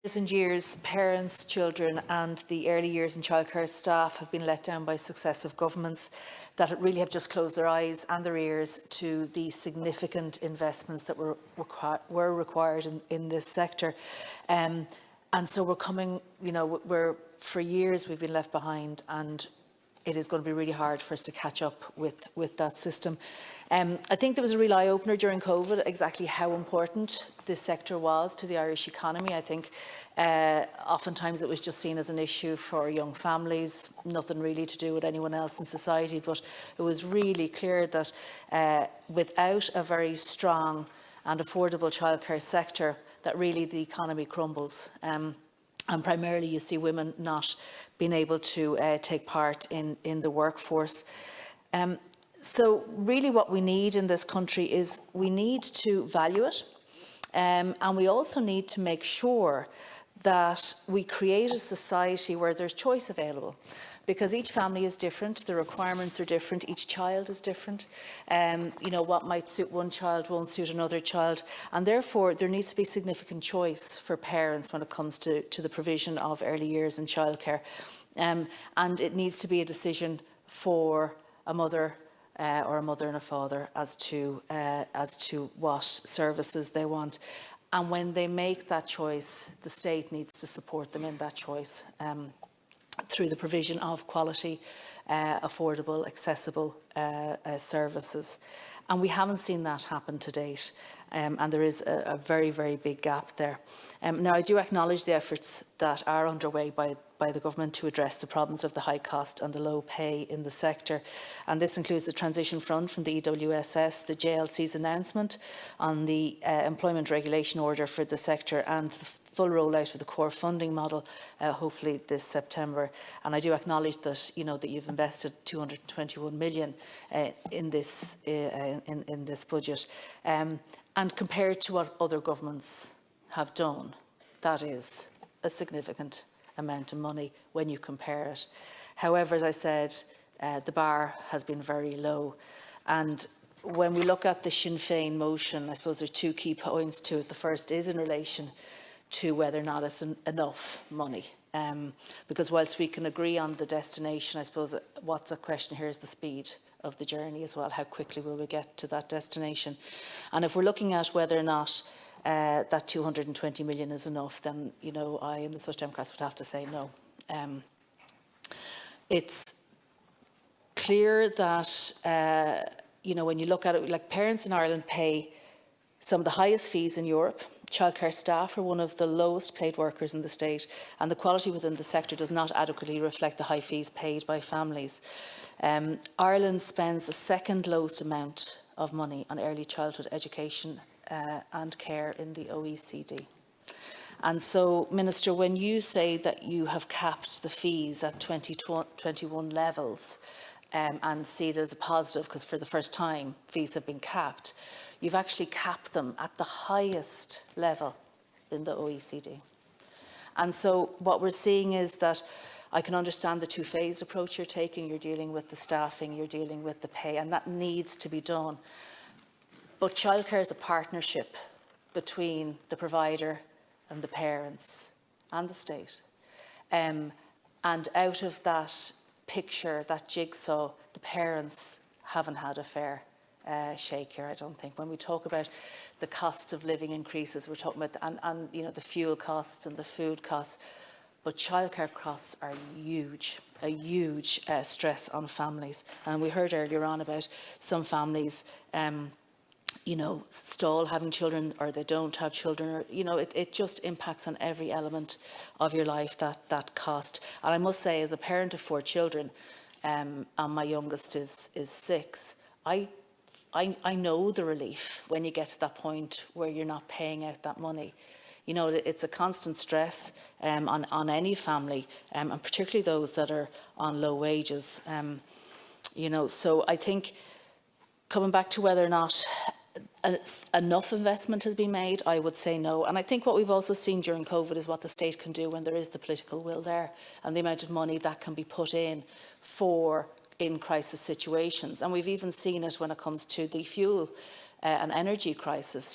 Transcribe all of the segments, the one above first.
recent years, parents, children and the early years and childcare staff have been let down by successive governments that really have just closed their eyes and their ears to the significant investments that were required in this sector. And so we're coming, for years we've been left behind, and it is going to be really hard for us to catch up with that system. I think there was a real eye-opener during COVID exactly how important this sector was to the Irish economy. I think oftentimes it was just seen as an issue for young families, nothing really to do with anyone else in society, but it was really clear that without a very strong and affordable childcare sector, that really the economy crumbles. And primarily you see women not being able to take part in the workforce. So really what we need in this country is we need to value it, and we also need to make sure that we create a society where there's choice available, because each family is different, the requirements are different, each child is different. What might suit one child won't suit another child, and therefore there needs to be significant choice for parents when it comes to the provision of early years and childcare. And it needs to be a decision for a mother or a mother and a father as to what services they want. And when they make that choice, the state needs to support them in that choice through the provision of quality, affordable, accessible services. And we haven't seen that happen to date. And there is a very, very big gap there. Now, I do acknowledge the efforts that are underway by the government to address the problems of the high cost and the low pay in the sector. And this includes the transition fund from the EWSS, the JLC's announcement on the employment regulation order for the sector, and the full rollout of the core funding model, hopefully this September. And I do acknowledge that that you've invested 221 million in this budget, and compared to what other governments have done, that is a significant amount of money when you compare it. However, as I said, the bar has been very low, and when we look at the Sinn Féin motion, I suppose there's two key points to it. The first is in relation to whether or not it's enough money. Because whilst we can agree on the destination, I suppose what's a question here is the speed of the journey as well. How quickly will we get to that destination? And if we're looking at whether or not that 220 million is enough, then I and the Social Democrats would have to say no. It's clear that when you look at it, like parents in Ireland pay some of the highest fees in Europe. Childcare staff are one of the lowest paid workers in the state, and the quality within the sector does not adequately reflect the high fees paid by families. Ireland spends the second lowest amount of money on early childhood education and care in the OECD. And so, Minister, when you say that you have capped the fees at 2021 levels and see it as a positive, because for the first time fees have been capped, you've actually capped them at the highest level in the OECD. And so what we're seeing is that I can understand the two-phase approach you're taking. You're dealing with the staffing, you're dealing with the pay, and that needs to be done. But childcare is a partnership between the provider and the parents and the state. And out of that picture, that jigsaw, the parents haven't had a fair shake here, I don't think. When we talk about the cost of living increases, we're talking about the fuel costs and the food costs, but childcare costs are a huge stress on families. And we heard earlier on about some families stall having children, or they don't have children, or it just impacts on every element of your life, that cost. And I must say, as a parent of 4 children, and my youngest is 6, I know the relief when you get to that point where you're not paying out that money. It's a constant stress on any family, and particularly those that are on low wages. So I think, coming back to whether or not enough investment has been made, I would say no. And I think what we've also seen during COVID is what the state can do when there is the political will there, and the amount of money that can be put in crisis situations. And we've even seen it when it comes to the fuel and energy crisis.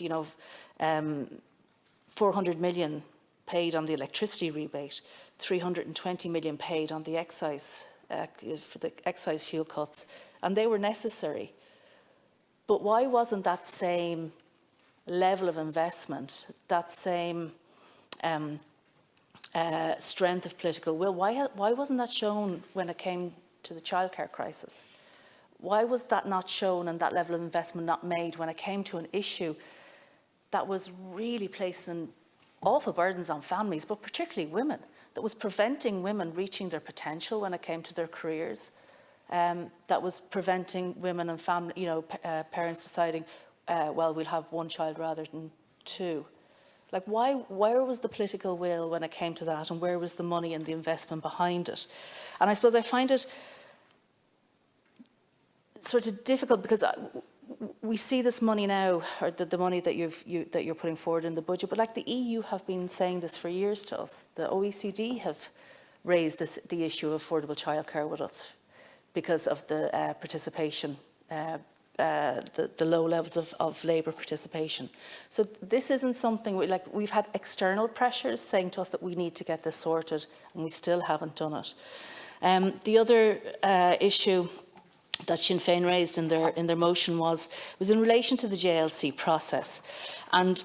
400 million paid on the electricity rebate, 320 million paid on the excise, for the excise fuel cuts, and they were necessary. But why wasn't that same level of investment, that same strength of political will, why wasn't that shown when it came to the childcare crisis? Why was that not shown and that level of investment not made when it came to an issue that was really placing awful burdens on families, but particularly women, that was preventing women reaching their potential when it came to their careers, that was preventing women and family, parents deciding, well, we'll have one child rather than two. Like, where was the political will when it came to that, and where was the money and the investment behind it? And I suppose I find it sort of difficult because we see this money now, or the money that you're putting forward in the budget, but like the EU have been saying this for years to us. The OECD have raised the issue of affordable childcare with us because of the participation, the low levels of labour participation. So this isn't something we've had external pressures saying to us that we need to get this sorted, and we still haven't done it. The other issue that Sinn Féin raised in their motion was in relation to the JLC process, and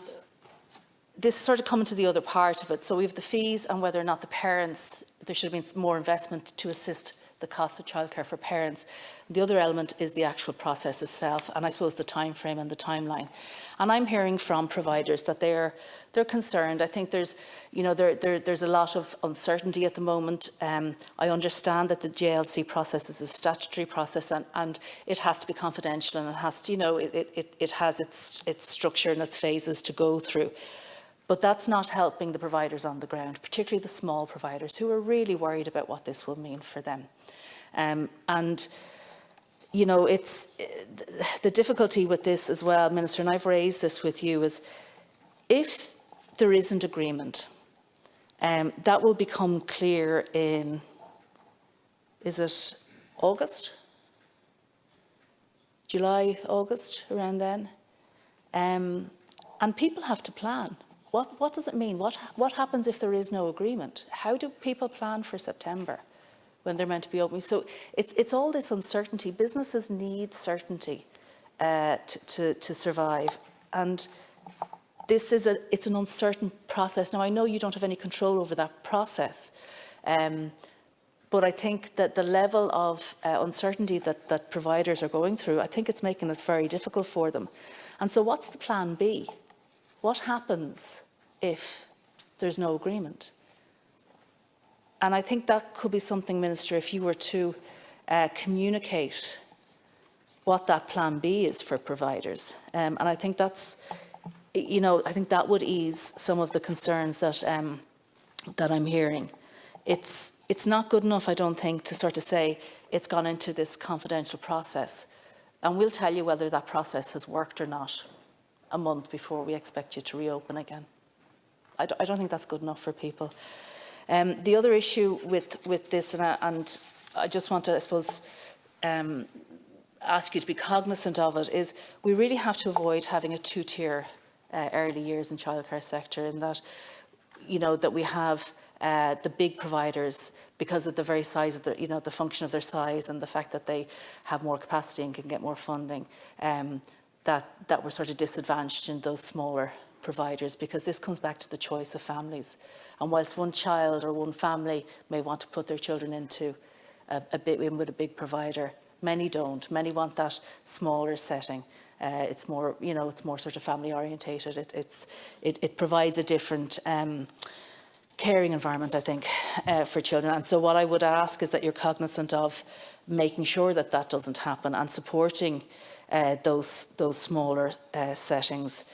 this is sort of coming to the other part of it. So we have the fees and whether or not the parents, there should have been more investment to assist the cost of childcare for parents. The other element is the actual process itself, and I suppose the time frame and the timeline. And I'm hearing from providers that they're concerned. I think there's a lot of uncertainty at the moment. I understand that the JLC process is a statutory process, and it has to be confidential, and it has to, it has its structure and its phases to go through. But that's not helping the providers on the ground, particularly the small providers who are really worried about what this will mean for them. It's the difficulty with this as well, Minister, and I've raised this with you, is if there isn't agreement, that will become clear in, is it August? July, August, around then? And people have to plan. What does it mean? What happens if there is no agreement? How do people plan for September when they're meant to be opening? So it's all this uncertainty. Businesses need certainty to survive, and this is it's an uncertain process. Now, I know you don't have any control over that process, but I think that the level of uncertainty that providers are going through, I think it's making it very difficult for them. And so what's the plan B? What happens if there's no agreement? And I think that could be something, Minister, if you were to communicate what that plan B is for providers. And I think that's, I think that would ease some of the concerns that I'm hearing. It's not good enough, I don't think, to sort of say it's gone into this confidential process, and we'll tell you whether that process has worked or not a month before we expect you to reopen again. I don't think that's good enough for people. The other issue with this, and I just want to, I suppose, ask you to be cognizant of it, is we really have to avoid having a two-tier early years and childcare sector, in that, that we have the big providers, because of the very size of the function of their size and the fact that they have more capacity and can get more funding, that we're sort of disadvantaged in those smaller providers, because this comes back to the choice of families. And whilst one child or one family may want to put their children into a big provider, many don't. Many want that smaller setting. It's more, it's more sort of family orientated. It provides a different caring environment, I think, for children. And so what I would ask is that you're cognizant of making sure that that doesn't happen, and supporting those smaller settings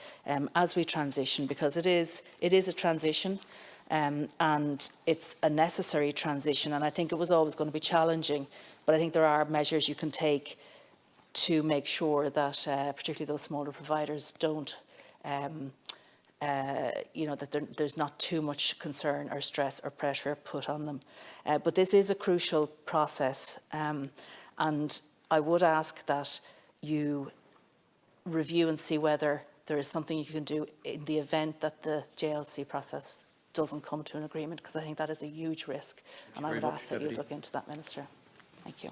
as we transition, because it is a transition, and it's a necessary transition. And I think it was always going to be challenging, but I think there are measures you can take to make sure that particularly those smaller providers don't, that there's not too much concern or stress or pressure put on them. But this is a crucial process, and I would ask that you review and see whether there is something you can do in the event that the JLC process doesn't come to an agreement, because I think that is a huge risk, and I would ask that you look into that, Minister. Thank you.